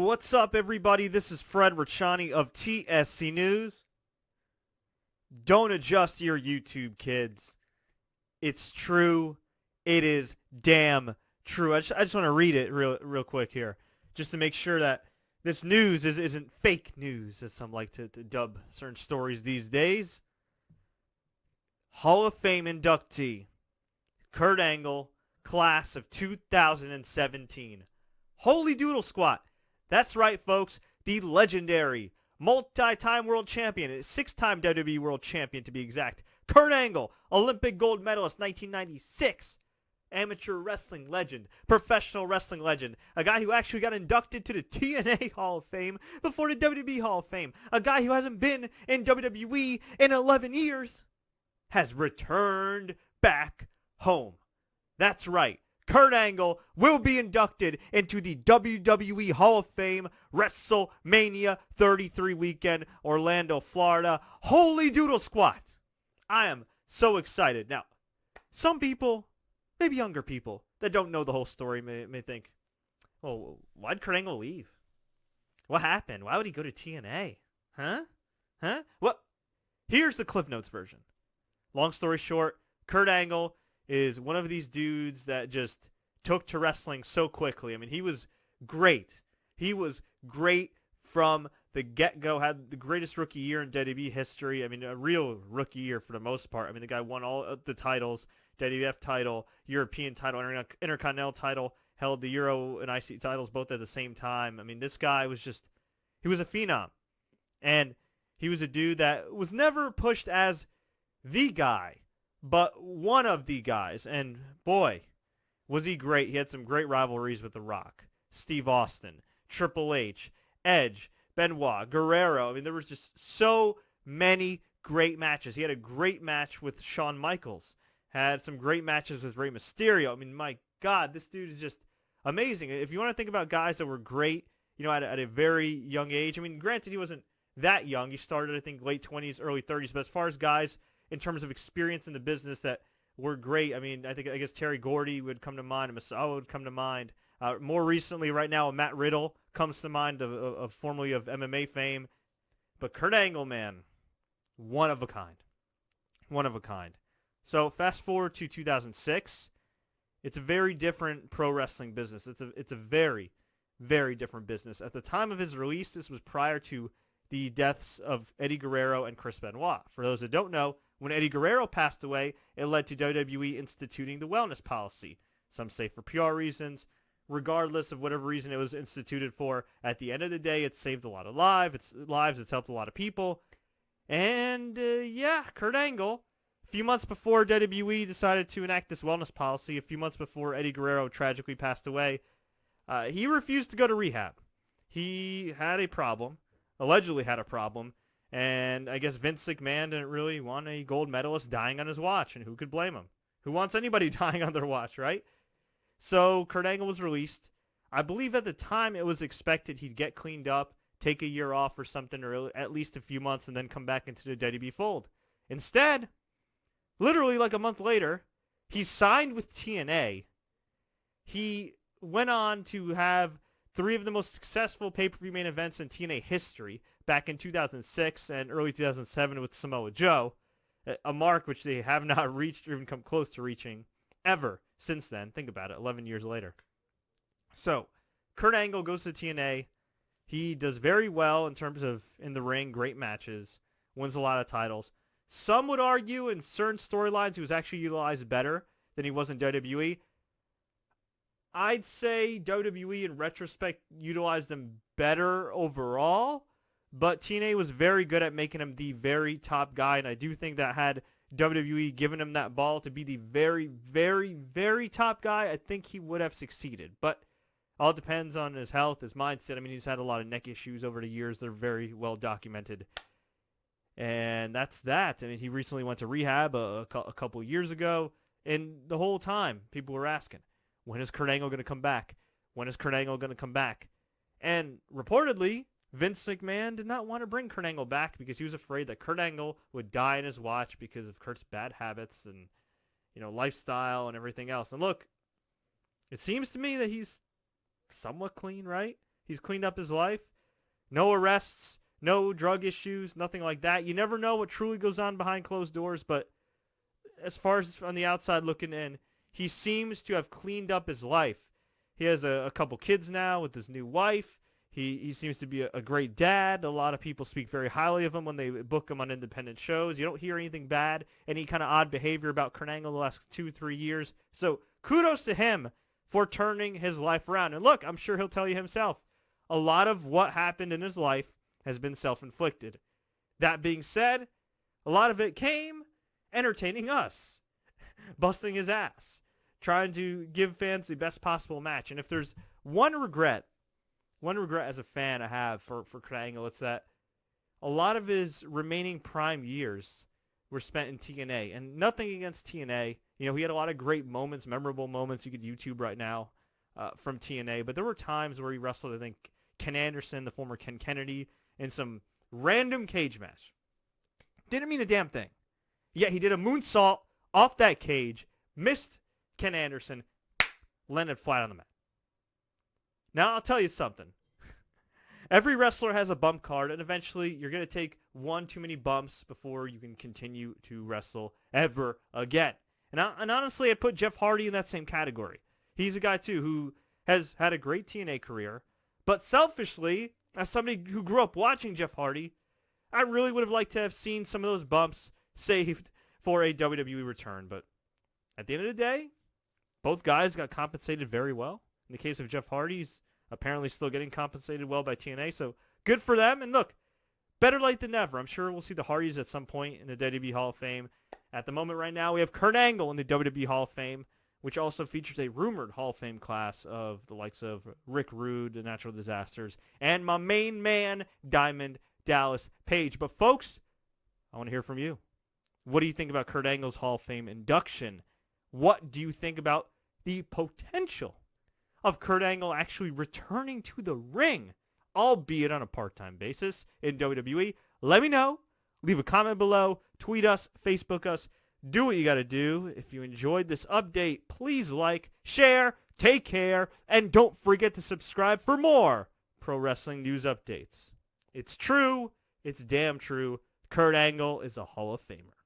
What's up, everybody? This is Fred Rachani of TSC News. Don't adjust your YouTube, kids. It's true. It is damn true. I just want to read it real quick here, just to make sure that this news isn't fake news, as some like to dub certain stories these days. Hall of Fame inductee, Kurt Angle, class of 2017. Holy doodle squat. That's right, folks. The legendary, multi-time world champion, 6-time WWE world champion to be exact, Kurt Angle, Olympic gold medalist 1996, amateur wrestling legend, professional wrestling legend, a guy who actually got inducted to the TNA Hall of Fame before the WWE Hall of Fame, a guy who hasn't been in WWE in 11 years, has returned back home. That's right. Kurt Angle will be inducted into the WWE Hall of Fame WrestleMania 33 weekend, Orlando, Florida. Holy doodle squat. I am so excited. Now, some people, maybe younger people, that don't know the whole story may think, well, why'd Kurt Angle leave? What happened? Why would he go to TNA? Huh? Well, here's the Cliff Notes version. Long story short, Kurt Angle is one of these dudes that just took to wrestling so quickly. I mean, he was great. He was great from the get-go, had the greatest rookie year in WWE history. I mean, a real rookie year for the most part. I mean, the guy won all of the titles, WWF title, European title, Intercontinental title, held the Euro and IC titles both at the same time. I mean, this guy was he was a phenom. And he was a dude that was never pushed as the guy, but one of the guys, and boy, was he great. He had some great rivalries with The Rock, Steve Austin, Triple H, Edge, Benoit, Guerrero. I mean, there was just so many great matches. He had a great match with Shawn Michaels, had some great matches with Rey Mysterio. I mean, my God, this dude is just amazing. If you want to think about guys that were great, at a very young age, I mean, granted, he wasn't that young. He started, I think, late 20s, early 30s, but as far as guys in terms of experience in the business that were great. I mean, I guess Terry Gordy would come to mind, and Masawa would come to mind. More recently, right now, Matt Riddle comes to mind, of formerly of MMA fame. But Kurt Angle, man, one of a kind. One of a kind. So fast forward to 2006. It's a very different pro wrestling business. It's a very, very different business. At the time of his release, this was prior to the deaths of Eddie Guerrero and Chris Benoit. For those that don't know, when Eddie Guerrero passed away, it led to WWE instituting the wellness policy. Some say for PR reasons. Regardless of whatever reason it was instituted for, at the end of the day, it saved a lot of lives. It's helped a lot of people. And, Kurt Angle, a few months before WWE decided to enact this wellness policy, a few months before Eddie Guerrero tragically passed away, he refused to go to rehab. He had a problem, allegedly had a problem, and I guess Vince McMahon didn't really want a gold medalist dying on his watch, and who could blame him? Who wants anybody dying on their watch, right? So Kurt Angle was released. I believe at the time it was expected he'd get cleaned up, take a year off or something, or at least a few months, and then come back into the WWE fold. Instead, literally like a month later, he signed with TNA. He went on to have 3 of the most successful pay-per-view main events in TNA history back in 2006 and early 2007 with Samoa Joe, a mark which they have not reached or even come close to reaching ever since then. Think about it, 11 years later. So, Kurt Angle goes to TNA. He does very well in terms of in the ring, great matches, wins a lot of titles. Some would argue in certain storylines he was actually utilized better than he was in WWE. I'd say WWE in retrospect utilized him better overall, but TNA was very good at making him the very top guy, and I do think that had WWE given him that ball to be the very, very, very top guy, I think he would have succeeded. But all depends on his health, his mindset. I mean, he's had a lot of neck issues over the years. They're very well documented. And that's that. I mean, he recently went to rehab a couple years ago, and the whole time people were asking, when is Kurt Angle going to come back? When is Kurt Angle going to come back? And reportedly, Vince McMahon did not want to bring Kurt Angle back because he was afraid that Kurt Angle would die in his watch because of Kurt's bad habits and, lifestyle and everything else. And look, it seems to me that he's somewhat clean, right? He's cleaned up his life. No arrests, no drug issues, nothing like that. You never know what truly goes on behind closed doors, but as far as on the outside looking in, he seems to have cleaned up his life. He has a couple kids now with his new wife. He seems to be a great dad. A lot of people speak very highly of him when they book him on independent shows. You don't hear anything bad, any kind of odd behavior about Kurt Angle the last 2-3 years. So kudos to him for turning his life around. And look, I'm sure he'll tell you himself, a lot of what happened in his life has been self-inflicted. That being said, a lot of it came entertaining us, busting his ass, trying to give fans the best possible match. And if there's one regret as a fan I have for Kurt Angle, it's that a lot of his remaining prime years were spent in TNA. And nothing against TNA. You know, he had a lot of great moments, memorable moments you could YouTube right now from TNA. But there were times where he wrestled, I think, Ken Anderson, the former Ken Kennedy, in some random cage match. Didn't mean a damn thing. Yet he did a moonsault off that cage, missed Ken Anderson, landed flat on the mat. Now, I'll tell you something. Every wrestler has a bump card, and eventually you're going to take one too many bumps before you can continue to wrestle ever again. And honestly, I'd put Jeff Hardy in that same category. He's a guy, too, who has had a great TNA career. But selfishly, as somebody who grew up watching Jeff Hardy, I really would have liked to have seen some of those bumps saved for a WWE return. But at the end of the day, both guys got compensated very well. In the case of Jeff Hardy, he's apparently still getting compensated well by TNA, so good for them. And look, better late than never. I'm sure we'll see the Hardys at some point in the WWE Hall of Fame. At the moment right now, we have Kurt Angle in the WWE Hall of Fame, which also features a rumored Hall of Fame class of the likes of Rick Rude, the Natural Disasters, and my main man, Diamond Dallas Page. But folks, I want to hear from you. What do you think about Kurt Angle's Hall of Fame induction? What do you think about the potential of Kurt Angle actually returning to the ring, albeit on a part-time basis in WWE? Let me know. Leave a comment below. Tweet us. Facebook us. Do what you got to do. If you enjoyed this update, please like, share, take care, and don't forget to subscribe for more pro wrestling news updates. It's true. It's damn true. Kurt Angle is a Hall of Famer.